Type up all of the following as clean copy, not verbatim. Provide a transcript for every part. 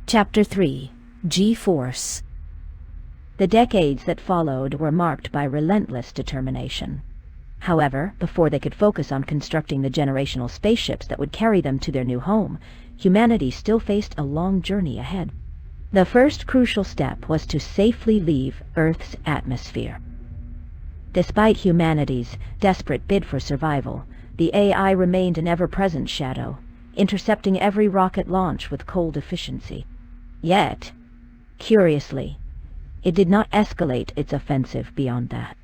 Chapter 3: G-Force. The decades that followed were marked by relentless determination. However, before they could focus on constructing the generational spaceships that would carry them to their new home, humanity still faced a long journey ahead. The first crucial step was to safely leave Earth's atmosphere. Despite humanity's desperate bid for survival, the AI remained an ever-present shadow, intercepting every rocket launch with cold efficiency. Yet, curiously, it did not escalate its offensive beyond that.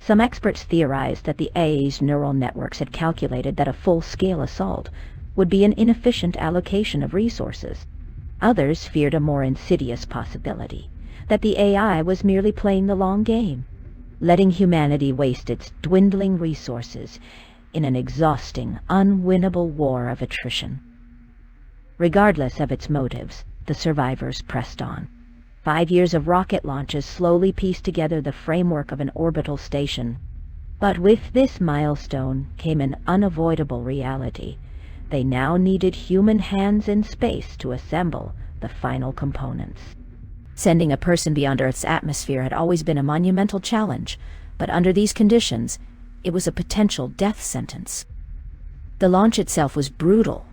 Some experts theorized that the AI's neural networks had calculated that a full-scale assault would be an inefficient allocation of resources. Others feared a more insidious possibility, that the AI was merely playing the long game, letting humanity waste its dwindling resources in an exhausting, unwinnable war of attrition. Regardless of its motives, the survivors pressed on. 5 years of rocket launches slowly pieced together the framework of an orbital station. But with this milestone came an unavoidable reality. They now needed human hands in space to assemble the final components. Sending a person beyond Earth's atmosphere had always been a monumental challenge, but under these conditions, it was a potential death sentence. The launch itself was brutal,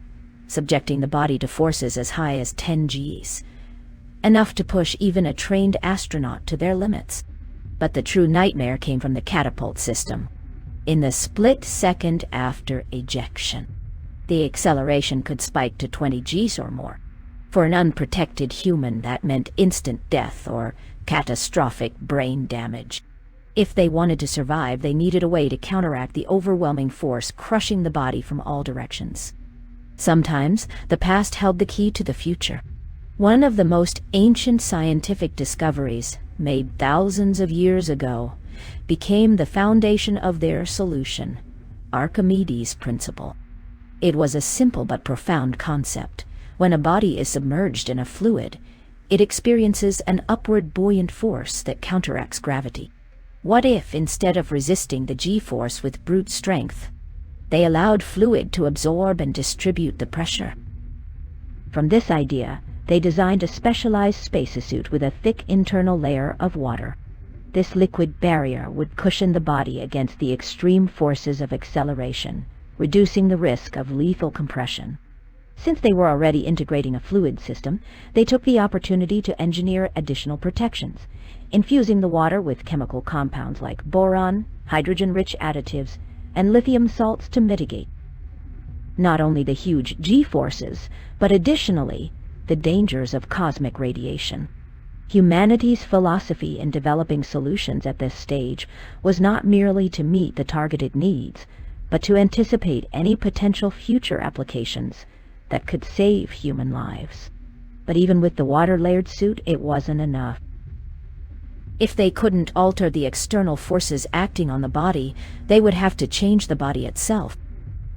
subjecting the body to forces as high as 10 Gs, enough to push even a trained astronaut to their limits. But the true nightmare came from the catapult system. In the split second after ejection, the acceleration could spike to 20 Gs or more. For an unprotected human, that meant instant death or catastrophic brain damage. If they wanted to survive, they needed a way to counteract the overwhelming force crushing the body from all directions. Sometimes, the past held the key to the future. One of the most ancient scientific discoveries, made thousands of years ago, became the foundation of their solution: Archimedes' principle. It was a simple but profound concept. When a body is submerged in a fluid, it experiences an upward buoyant force that counteracts gravity. What if, instead of resisting the G-force with brute strength, they allowed fluid to absorb and distribute the pressure? From this idea, they designed a specialized spacesuit with a thick internal layer of water. This liquid barrier would cushion the body against the extreme forces of acceleration, reducing the risk of lethal compression. Since they were already integrating a fluid system, they took the opportunity to engineer additional protections, infusing the water with chemical compounds like boron, hydrogen-rich additives, and lithium salts to mitigate not only the huge G-forces, but additionally the dangers of cosmic radiation. Humanity's philosophy in developing solutions at this stage was not merely to meet the targeted needs, but to anticipate any potential future applications that could save human lives. But even with the water-layered suit, it wasn't enough. If they couldn't alter the external forces acting on the body, they would have to change the body itself.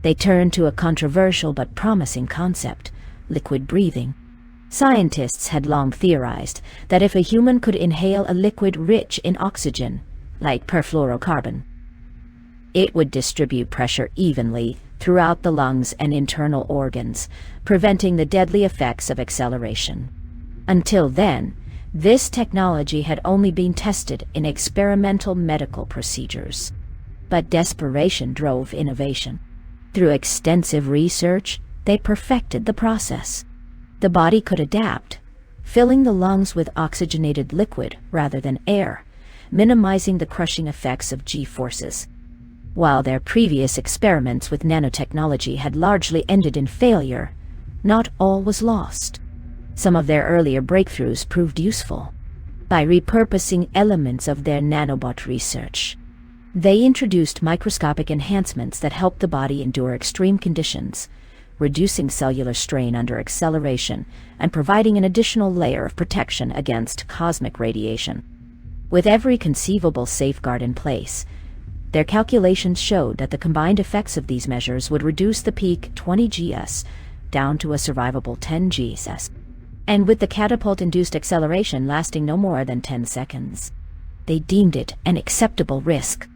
They turned to a controversial but promising concept: liquid breathing. Scientists had long theorized that if a human could inhale a liquid rich in oxygen, like perfluorocarbon, it would distribute pressure evenly throughout the lungs and internal organs, preventing the deadly effects of acceleration. Until then, this technology had only been tested in experimental medical procedures. But desperation drove innovation. Through extensive research, they perfected the process. The body could adapt, filling the lungs with oxygenated liquid rather than air, minimizing the crushing effects of G-forces. While their previous experiments with nanotechnology had largely ended in failure, not all was lost. Some of their earlier breakthroughs proved useful. By repurposing elements of their nanobot research, they introduced microscopic enhancements that helped the body endure extreme conditions, reducing cellular strain under acceleration and providing an additional layer of protection against cosmic radiation. With every conceivable safeguard in place, their calculations showed that the combined effects of these measures would reduce the peak 20 Gs down to a survivable 10 Gs, and with the catapult-induced acceleration lasting no more than 10 seconds. They deemed it an acceptable risk.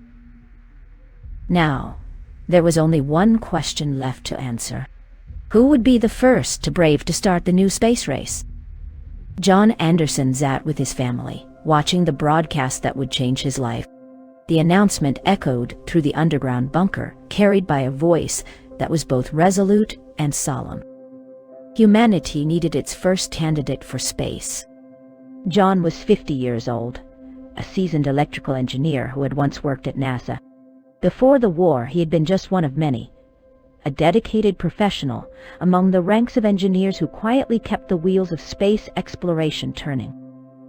Now, there was only one question left to answer. Who would be the first to brave to start the new space race? John Anderson sat with his family, watching the broadcast that would change his life. The announcement echoed through the underground bunker, carried by a voice that was both resolute and solemn. Humanity needed its first candidate for space. John was 50 years old, a seasoned electrical engineer who had once worked at NASA. Before the war, he had been just one of many, a dedicated professional among the ranks of engineers who quietly kept the wheels of space exploration turning.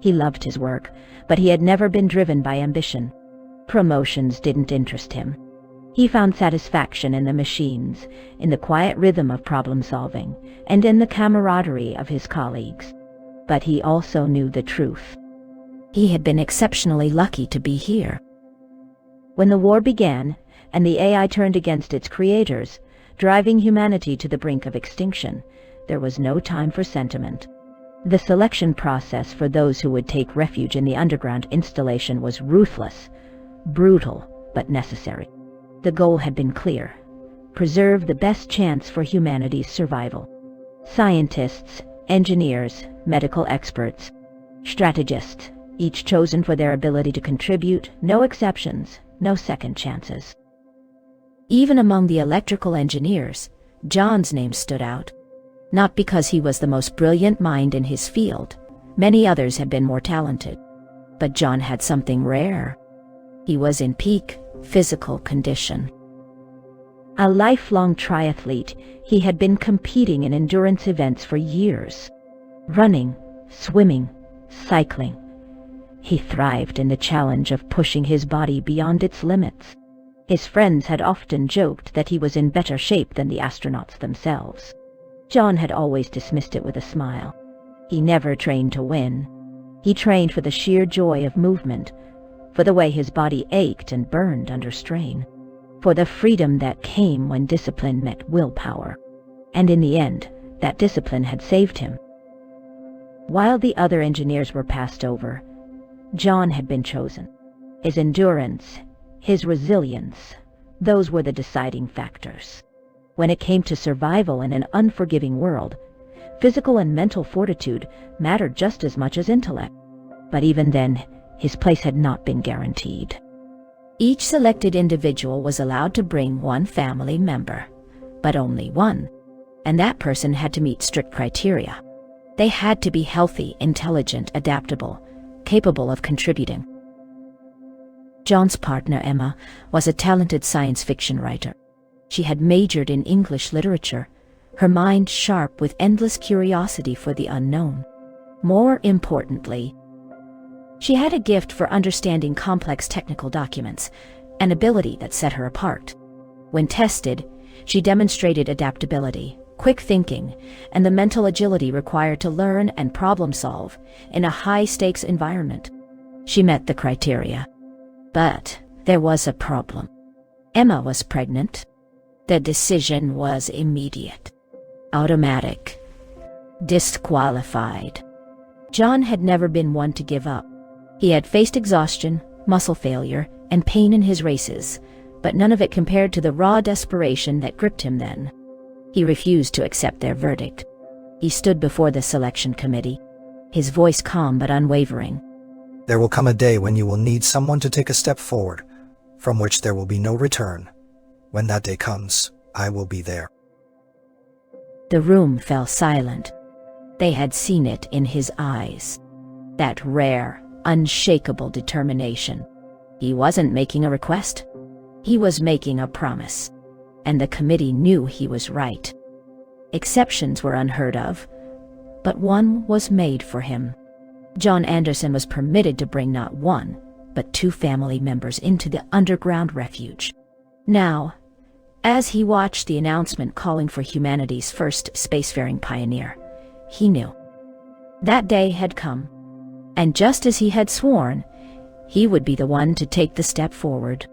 He loved his work, but he had never been driven by ambition. Promotions didn't interest him. He found satisfaction in the machines, in the quiet rhythm of problem-solving, and in the camaraderie of his colleagues. But he also knew the truth. He had been exceptionally lucky to be here. When the war began, and the AI turned against its creators, driving humanity to the brink of extinction, there was no time for sentiment. The selection process for those who would take refuge in the underground installation was ruthless, brutal, but necessary. The goal had been clear: preserve the best chance for humanity's survival. Scientists, engineers, medical experts, strategists, each chosen for their ability to contribute, no exceptions, no second chances. Even among the electrical engineers, John's name stood out. Not because he was the most brilliant mind in his field. Many others had been more talented. But John had something rare. He was in peak physical condition. A lifelong triathlete, he had been competing in endurance events for years. Running, swimming, cycling. He thrived in the challenge of pushing his body beyond its limits. His friends had often joked that he was in better shape than the astronauts themselves. John had always dismissed it with a smile. He never trained to win. He trained for the sheer joy of movement, for the way his body ached and burned under strain, for the freedom that came when discipline met willpower. And in the end, that discipline had saved him. While the other engineers were passed over, John had been chosen. His endurance, his resilience, those were the deciding factors. When it came to survival in an unforgiving world, physical and mental fortitude mattered just as much as intellect. But even then, his place had not been guaranteed. Each selected individual was allowed to bring one family member, but only one, and that person had to meet strict criteria. They had to be healthy, intelligent, adaptable, capable of contributing. John's partner, Emma, was a talented science fiction writer. She had majored in English literature, her mind sharp with endless curiosity for the unknown. More importantly, she had a gift for understanding complex technical documents, an ability that set her apart. When tested, she demonstrated adaptability, quick thinking, and the mental agility required to learn and problem-solve in a high-stakes environment. She met the criteria. But there was a problem. Emma was pregnant. The decision was immediate. Automatic. Disqualified. John had never been one to give up. He had faced exhaustion, muscle failure, and pain in his races, but none of it compared to the raw desperation that gripped him then. He refused to accept their verdict. He stood before the selection committee, his voice calm but unwavering. There will come a day when you will need someone to take a step forward, from which there will be no return. When that day comes, I will be there. The room fell silent. They had seen it in his eyes. That rare, unshakable determination. He wasn't making a request. He was making a promise. And the committee knew he was right. Exceptions were unheard of, but one was made for him. John Anderson was permitted to bring not one, but two family members into the underground refuge. Now, as he watched the announcement calling for humanity's first spacefaring pioneer, he knew. That day had come, and just as he had sworn, he would be the one to take the step forward.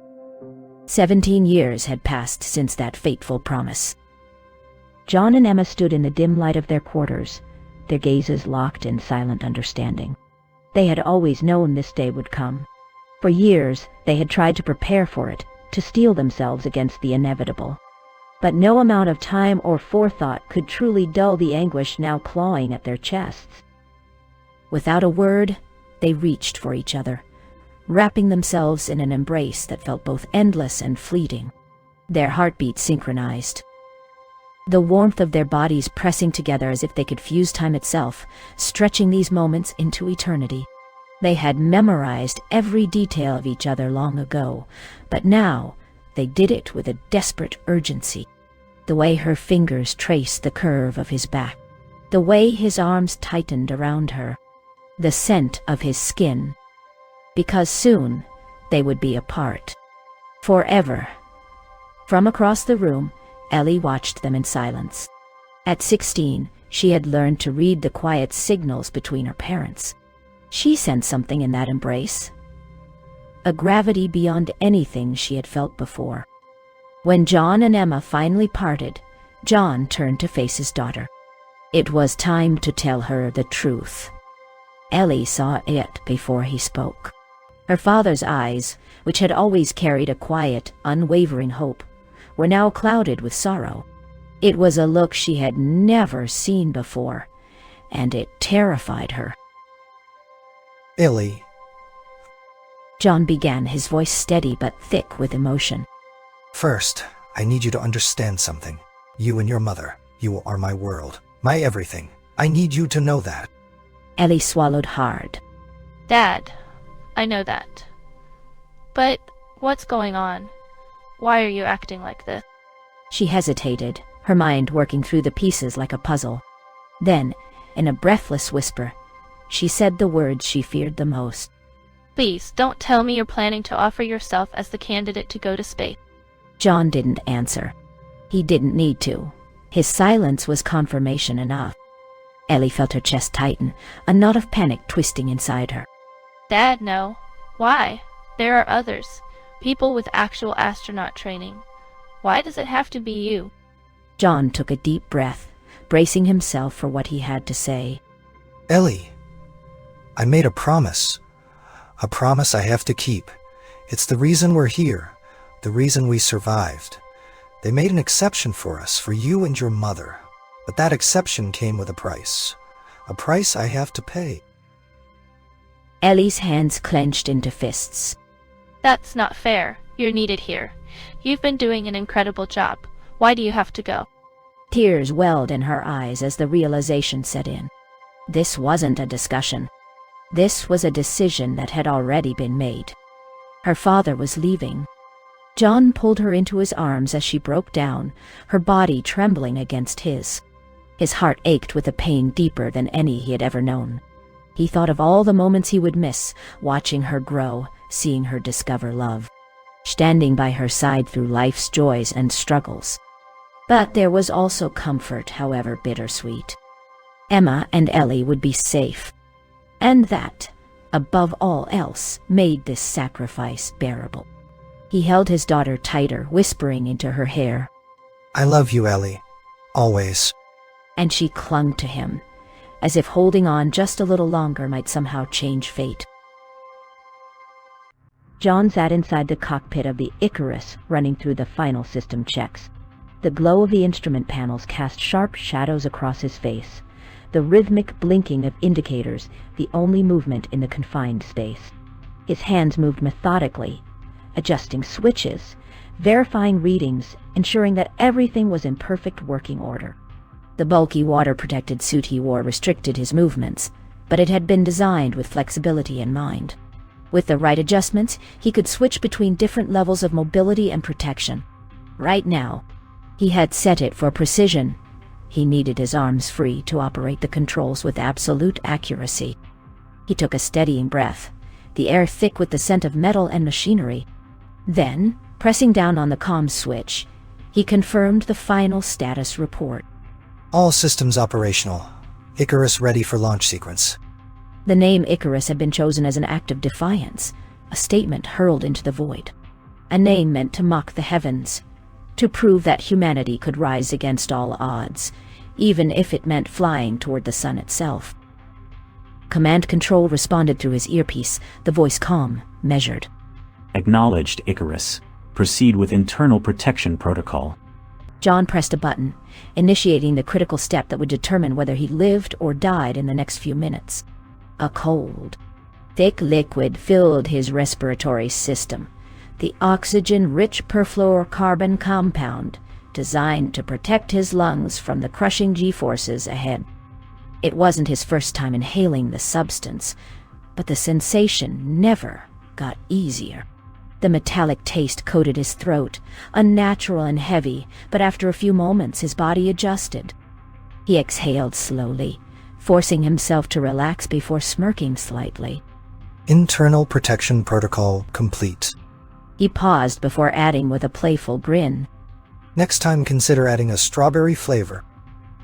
17 years had passed since that fateful promise. John and Emma stood in the dim light of their quarters, their gazes locked in silent understanding. They had always known this day would come. For years, they had tried to prepare for it, to steel themselves against the inevitable. But no amount of time or forethought could truly dull the anguish now clawing at their chests. Without a word, they reached for each other, wrapping themselves in an embrace that felt both endless and fleeting. Their heartbeats synchronized, the warmth of their bodies pressing together as if they could fuse time itself, stretching these moments into eternity. They had memorized every detail of each other long ago, but now they did it with a desperate urgency. The way her fingers traced the curve of his back, the way his arms tightened around her, the scent of his skin, because soon they would be apart. Forever. From across the room, Ellie watched them in silence. At 16, she had learned to read the quiet signals between her parents. She sensed something in that embrace, a gravity beyond anything she had felt before. When John and Emma finally parted, John turned to face his daughter. It was time to tell her the truth. Ellie saw it before he spoke. Her father's eyes, which had always carried a quiet, unwavering hope, were now clouded with sorrow. It was a look she had never seen before, and it terrified her. Ellie. John began, his voice steady but thick with emotion. First, I need you to understand something. You and your mother, you are my world, my everything. I need you to know that. Ellie swallowed hard. Dad, I know that. But what's going on? Why are you acting like this? She hesitated, her mind working through the pieces like a puzzle. Then, in a breathless whisper, she said the words she feared the most. Please, don't tell me you're planning to offer yourself as the candidate to go to space. John didn't answer. He didn't need to. His silence was confirmation enough. Ellie felt her chest tighten, a knot of panic twisting inside her. Dad, no. Why? There are others. People with actual astronaut training. Why does it have to be you? John took a deep breath, bracing himself for what he had to say. Ellie, I made a promise I have to keep. It's the reason we're here, the reason we survived. They made an exception for us, for you and your mother, but that exception came with a price I have to pay. Ellie's hands clenched into fists. That's not fair. You're needed here. You've been doing an incredible job. Why do you have to go? Tears welled in her eyes as the realization set in. This wasn't a discussion. This was a decision that had already been made. Her father was leaving. John pulled her into his arms as she broke down, her body trembling against his. His heart ached with a pain deeper than any he had ever known. He thought of all the moments he would miss, watching her grow, seeing her discover love, standing by her side through life's joys and struggles. But there was also comfort, however bittersweet. Emma and Ellie would be safe, and that, above all else, made this sacrifice bearable. He held his daughter tighter, whispering into her hair. I love you, Ellie. Always. And she clung to him, as if holding on just a little longer might somehow change fate. John sat inside the cockpit of the Icarus, running through the final system checks. The glow of the instrument panels cast sharp shadows across his face, the rhythmic blinking of indicators the only movement in the confined space. His hands moved methodically, adjusting switches, verifying readings, ensuring that everything was in perfect working order. The bulky water-protected suit he wore restricted his movements, but it had been designed with flexibility in mind. With the right adjustments, he could switch between different levels of mobility and protection. Right now, he had set it for precision. He needed his arms free to operate the controls with absolute accuracy. He took a steadying breath, the air thick with the scent of metal and machinery. Then, pressing down on the comms switch, he confirmed the final status report. All systems operational. Icarus ready for launch sequence. The name Icarus had been chosen as an act of defiance, a statement hurled into the void. A name meant to mock the heavens, to prove that humanity could rise against all odds, even if it meant flying toward the sun itself. Command Control responded through his earpiece, the voice calm, measured. Acknowledged, Icarus. Proceed with internal protection protocol. John pressed a button, initiating the critical step that would determine whether he lived or died in the next few minutes. A cold, thick liquid filled his respiratory system, the oxygen-rich perfluorocarbon compound designed to protect his lungs from the crushing G-forces ahead. It wasn't his first time inhaling the substance, but the sensation never got easier. The metallic taste coated his throat, unnatural and heavy, but after a few moments his body adjusted. He exhaled slowly, forcing himself to relax before smirking slightly. Internal protection protocol complete. He paused before adding with a playful grin. Next time consider adding a strawberry flavor.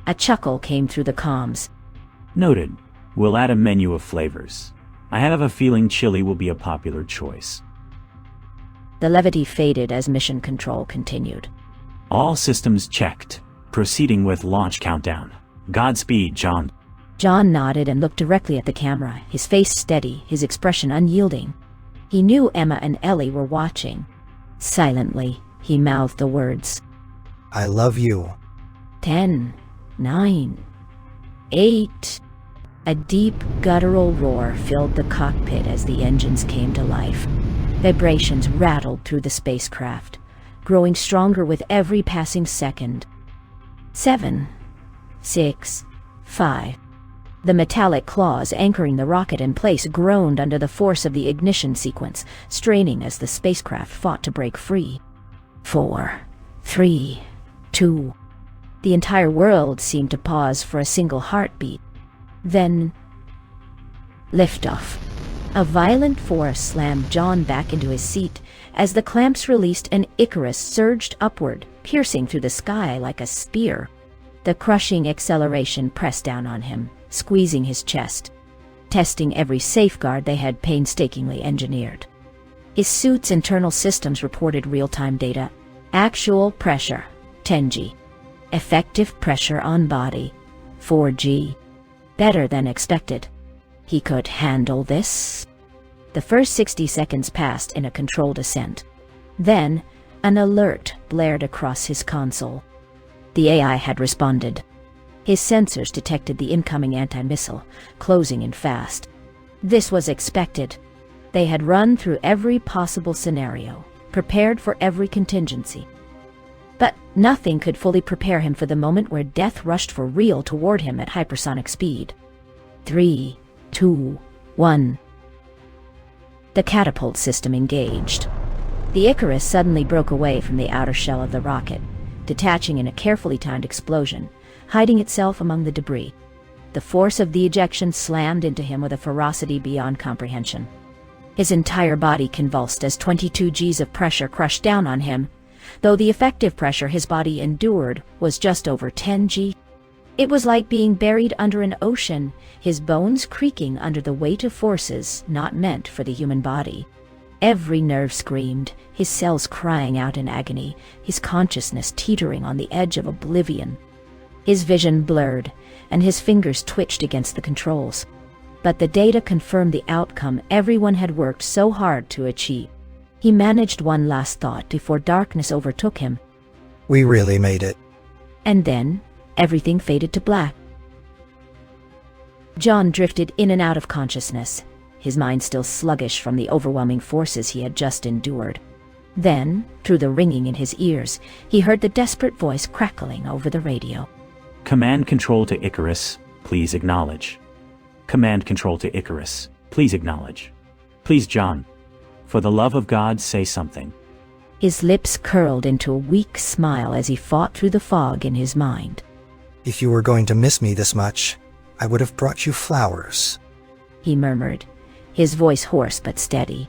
A chuckle came through the comms. Noted. We'll add a menu of flavors. I have a feeling chili will be a popular choice. The levity faded as mission control continued. All systems checked. Proceeding with launch countdown. Godspeed, John. John nodded and looked directly at the camera, his face steady, his expression unyielding. He knew Emma and Ellie were watching. Silently, he mouthed the words. I love you. 10, 9, 8. A deep, guttural roar filled the cockpit as the engines came to life. Vibrations rattled through the spacecraft, growing stronger with every passing second. 7, 6, 5. The metallic claws anchoring the rocket in place groaned under the force of the ignition sequence, straining as the spacecraft fought to break free. 4, 3, 2. The entire world seemed to pause for a single heartbeat. Then, liftoff. A violent force slammed John back into his seat as the clamps released and Icarus surged upward, piercing through the sky like a spear. The crushing acceleration pressed down on him, squeezing his chest, testing every safeguard they had painstakingly engineered. His suit's internal systems reported real-time data. Actual pressure, 10G. Effective pressure on body, 4G. Better than expected. He could handle this. The first 60 seconds passed in a controlled ascent. Then, an alert blared across his console. The AI had responded. His sensors detected the incoming anti-missile, closing in fast. This was expected. They had run through every possible scenario, prepared for every contingency. But nothing could fully prepare him for the moment where death rushed for real toward him at hypersonic speed. 3, 2, 1. The catapult system engaged. The Icarus suddenly broke away from the outer shell of the rocket, detaching in a carefully timed explosion, hiding itself among the debris. The force of the ejection slammed into him with a ferocity beyond comprehension. His entire body convulsed as 22 Gs of pressure crushed down on him, though the effective pressure his body endured was just over 10 G. It was like being buried under an ocean, his bones creaking under the weight of forces not meant for the human body. Every nerve screamed, his cells crying out in agony, his consciousness teetering on the edge of oblivion. His vision blurred, and his fingers twitched against the controls. But the data confirmed the outcome everyone had worked so hard to achieve. He managed one last thought before darkness overtook him. We really made it. And then, everything faded to black. John drifted in and out of consciousness, his mind still sluggish from the overwhelming forces he had just endured. Then, through the ringing in his ears, he heard the desperate voice crackling over the radio. Command control to Icarus, please acknowledge. Command control to Icarus, please acknowledge. Please, John. For the love of God, say something. His lips curled into a weak smile as he fought through the fog in his mind. If you were going to miss me this much, I would have brought you flowers. He murmured, his voice hoarse but steady.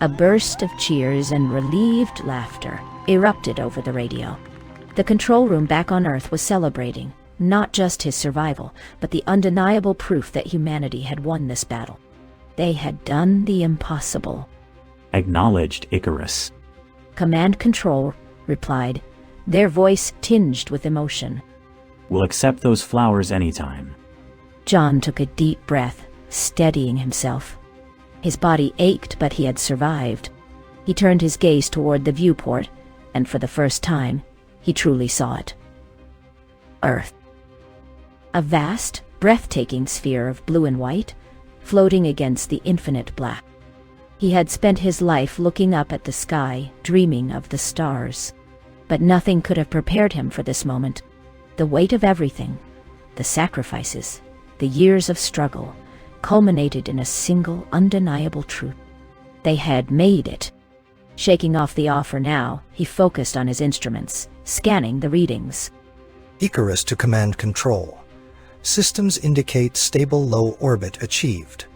A burst of cheers and relieved laughter erupted over the radio. The control room back on Earth was celebrating, not just his survival, but the undeniable proof that humanity had won this battle. They had done the impossible. Acknowledged, Icarus. Command Control replied, their voice tinged with emotion. We'll accept those flowers anytime. John took a deep breath, steadying himself. His body ached, but he had survived. He turned his gaze toward the viewport, and for the first time, he truly saw it. Earth. A vast, breathtaking sphere of blue and white, floating against the infinite black. He had spent his life looking up at the sky, dreaming of the stars. But nothing could have prepared him for this moment. The weight of everything, the sacrifices, the years of struggle, culminated in a single, undeniable truth. They had made it. Shaking off the offer now, he focused on his instruments, scanning the readings. Icarus to command control. Systems indicate stable low orbit achieved.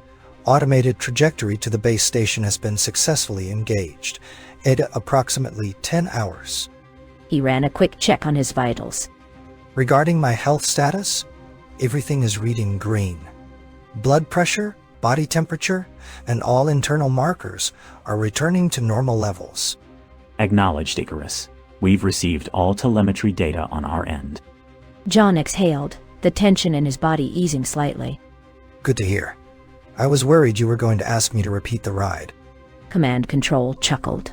Automated trajectory to the base station has been successfully engaged. At approximately 10 hours. He ran a quick check on his vitals. Regarding my health status, everything is reading green. Blood pressure, body temperature, and all internal markers are returning to normal levels. Acknowledged, Icarus. We've received all telemetry data on our end. John exhaled, the tension in his body easing slightly. Good to hear. I was worried you were going to ask me to repeat the ride. Command Control chuckled.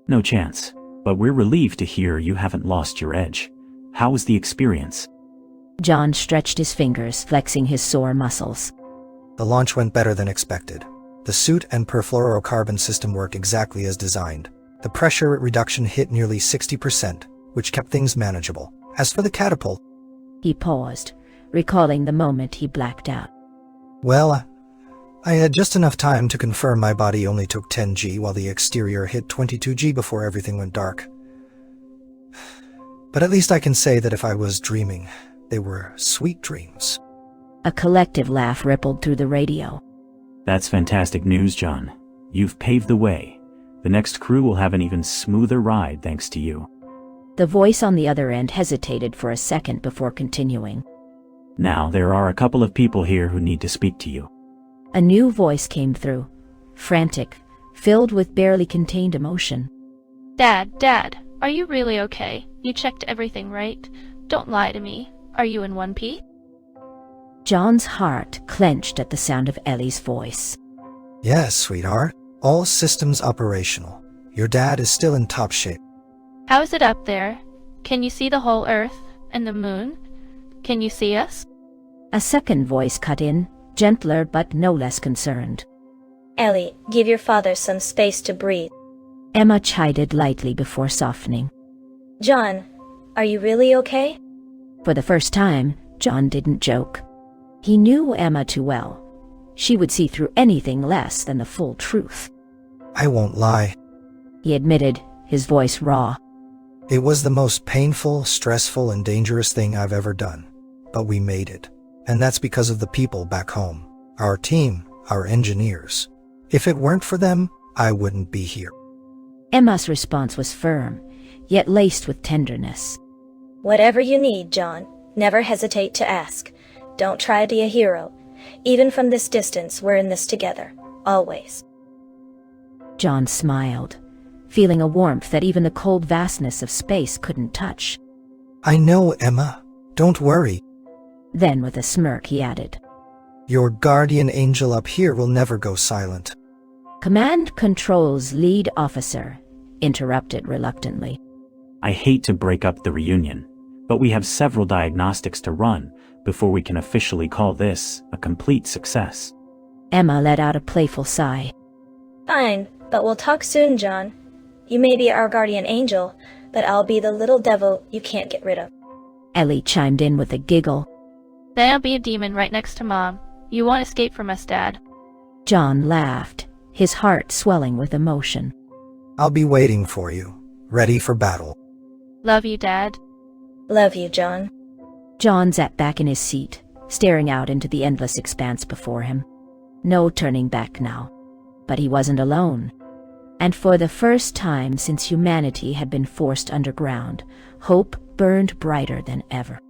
No chance, but we're relieved to hear you haven't lost your edge. How was the experience? John stretched his fingers, flexing his sore muscles. The launch went better than expected. The suit and perfluorocarbon system worked exactly as designed. The pressure reduction hit nearly 60%, which kept things manageable. As for the catapult... He paused, recalling the moment he blacked out. Well, I had just enough time to confirm my body only took 10 G while the exterior hit 22 G before everything went dark. But at least I can say that if I was dreaming, they were sweet dreams. A collective laugh rippled through the radio. That's fantastic news, John. You've paved the way. The next crew will have an even smoother ride thanks to you. The voice on the other end hesitated for a second before continuing. Now, there are a couple of people here who need to speak to you. A new voice came through, frantic, filled with barely contained emotion. Dad, are you really okay? You checked everything, right? Don't lie to me. Are you in one piece? John's heart clenched at the sound of Ellie's voice. Yes, sweetheart. All systems operational. Your dad is still in top shape. How is it up there? Can you see the whole Earth and the moon? Can you see us? A second voice cut in, gentler but no less concerned. Ellie, give your father some space to breathe. Emma chided lightly before softening. John, are you really okay? For the first time, John didn't joke. He knew Emma too well. She would see through anything less than the full truth. I won't lie. He admitted, his voice raw. It was the most painful, stressful, and dangerous thing I've ever done. But we made it. And that's because of the people back home. Our team, our engineers. If it weren't for them, I wouldn't be here. Emma's response was firm, yet laced with tenderness. Whatever you need, John, never hesitate to ask. Don't try to be a hero. Even from this distance, we're in this together. Always. John smiled, feeling a warmth that even the cold vastness of space couldn't touch. I know, Emma. Don't worry. Then with a smirk he added, Your guardian angel up here will never go silent. Command Control's lead officer interrupted reluctantly. I hate to break up the reunion, but we have several diagnostics to run before we can officially call this a complete success. Emma let out a playful sigh. Fine, but we'll talk soon, John. You may be our guardian angel, but I'll be the little devil you can't get rid of. Ellie chimed in with a giggle. Then I'll be a demon right next to Mom. You won't escape from us, Dad. John laughed, his heart swelling with emotion. I'll be waiting for you, ready for battle. Love you, Dad. Love you, John. John sat back in his seat, staring out into the endless expanse before him. No turning back now. But he wasn't alone. And for the first time since humanity had been forced underground, hope burned brighter than ever.